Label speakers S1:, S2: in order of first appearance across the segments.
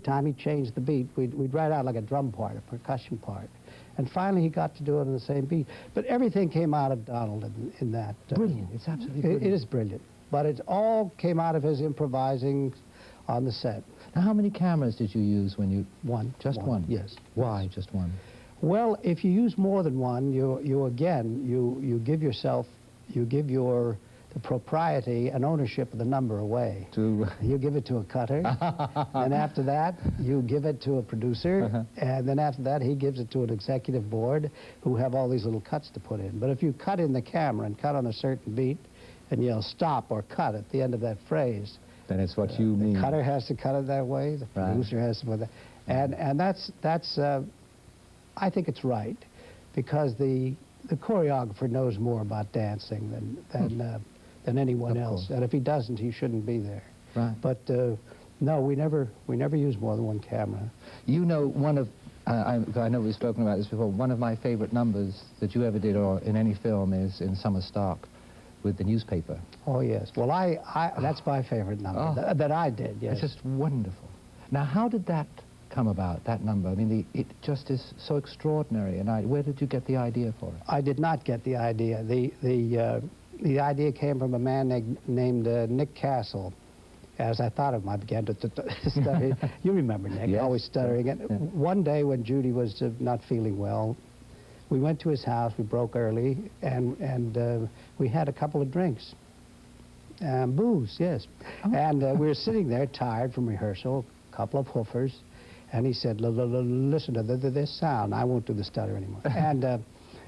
S1: time he changed the beat, we'd write out like a drum part, a percussion part. And finally he got to do it on the same beat. But everything came out of Donald in that.
S2: Brilliant, it's absolutely brilliant.
S1: It is brilliant. But it all came out of his improvising on the set.
S2: Now, how many cameras did you use when you...
S1: One.
S2: Just one?
S1: Yes.
S2: Why just one?
S1: Well, if you use more than one, you give yourself, the propriety and ownership of the number away. You give it to a cutter, and after that, you give it to a producer, and then after that, he gives it to an executive board who have all these little cuts to put in. But if you cut in the camera and cut on a certain beat, and yell stop or cut at the end of that phrase,
S2: then it's what you mean.
S1: The cutter has to cut it that way, the producer has to put that. And that's I think it's right, because the choreographer knows more about dancing than anyone else. And if he doesn't, he shouldn't be there.
S2: Right.
S1: But no, we never use more than one camera.
S2: You know, one of I know we've spoken about this before. One of my favorite numbers that you ever did, or in any film, is in Summer Stock with the newspaper.
S1: Oh yes. Well, that's my favorite number that I did. Yes.
S2: It's just wonderful. Now, how did that come about, that number? I mean, it just is so extraordinary. And where did you get the idea for it? I
S1: did not get the idea. The idea came from a man named Nick Castle. As I thought of him, I began to stutter. You remember Nick,
S2: yes,
S1: always stuttering. And one day when Judy was not feeling well, we went to his house, we broke early, and we had a couple of drinks. Booze, yes. Oh. And we were sitting there tired from rehearsal, a couple of hoofers, and he said, listen to this sound. I won't do the stutter anymore. And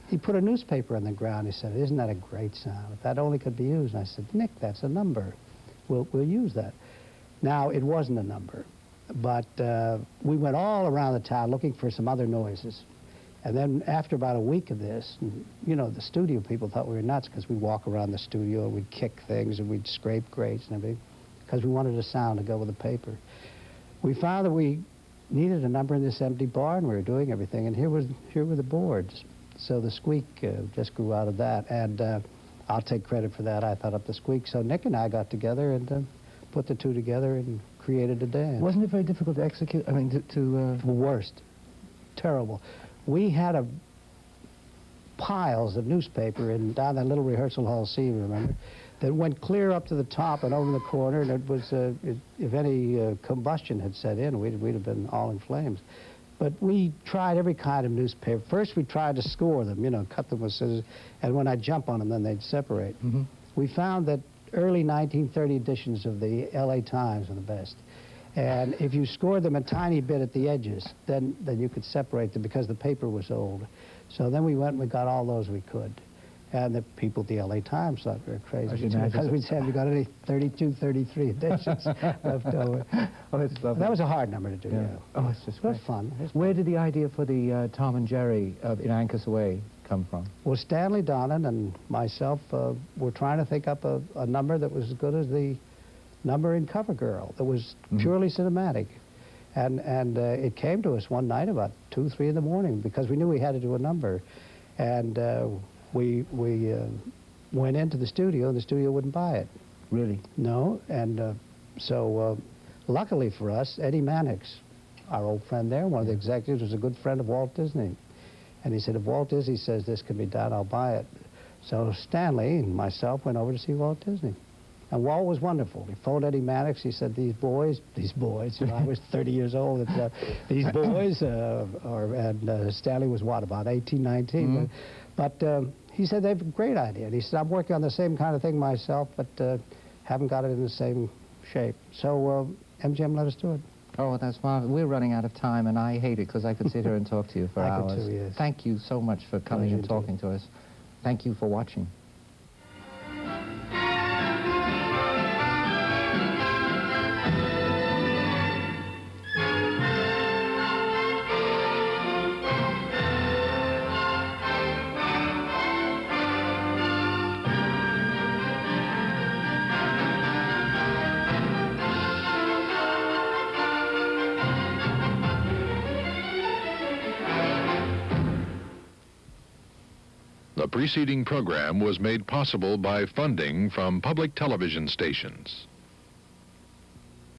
S1: he put a newspaper on the ground. He said, isn't that a great sound? If that only could be used. And I said, Nick, that's a number. We'll use that. Now, it wasn't a number, but we went all around the town looking for some other noises. And then after about a week of this, you know, the studio people thought we were nuts because we'd walk around the studio and we'd kick things and we'd scrape grates and everything because we wanted a sound to go with the paper. We found that we needed a number in this empty bar, and we were doing everything, and here were the boards. So the squeak just grew out of that, and I'll take credit for that. I thought up the squeak. So Nick and I got together and put the two together and created a dance.
S2: Wasn't it very difficult to execute? I mean,
S1: The worst. Terrible. We had piles of newspaper down that little rehearsal hall C, remember, that went clear up to the top and over the corner, and it was, if any combustion had set in, we'd have been all in flames. But we tried every kind of newspaper. First, we tried to score them, you know, cut them with scissors, and when I'd jump on them, then they'd separate. Mm-hmm. We found that early 1930 editions of the LA Times were the best. And if you scored them a tiny bit at the edges, then you could separate them because the paper was old. So then we went and we got all those we could. And the people at the LA Times thought we were crazy because we said we got any 32, 33 editions left over.
S2: Oh, it's lovely.
S1: That was a hard number to do. Yeah.
S2: Oh, it's just great.
S1: It was fun.
S2: Where did the idea for the Tom and Jerry in Anchors Away come from?
S1: Well, Stanley Donen and myself were trying to think up a number that was as good as the number in CoverGirl that was purely cinematic. And it came to us one night about 2, 3 in the morning because we knew we had to do a number. And we went into the studio, and the studio wouldn't buy it.
S2: Really?
S1: No, and so luckily for us, Eddie Mannix, our old friend there, one of the executives, was a good friend of Walt Disney. And he said, if Walt Disney says this can be done, I'll buy it. So Stanley and myself went over to see Walt Disney. And Walt was wonderful. He phoned Eddie Mannix. He said, these boys, you know, I was 30 years old. These boys, and Stanley was what, about 18, 19. But he said, they have a great idea. And he said, I'm working on the same kind of thing myself, but haven't got it in the same shape. So MGM let us do it.
S2: Oh, that's marvelous. We're running out of time, and I hate it because I could sit here and talk to you for hours.
S1: I could too, yes.
S2: Thank you so much for coming and talking to us. Thank you for watching.
S3: The preceding program was made possible by funding from public television stations.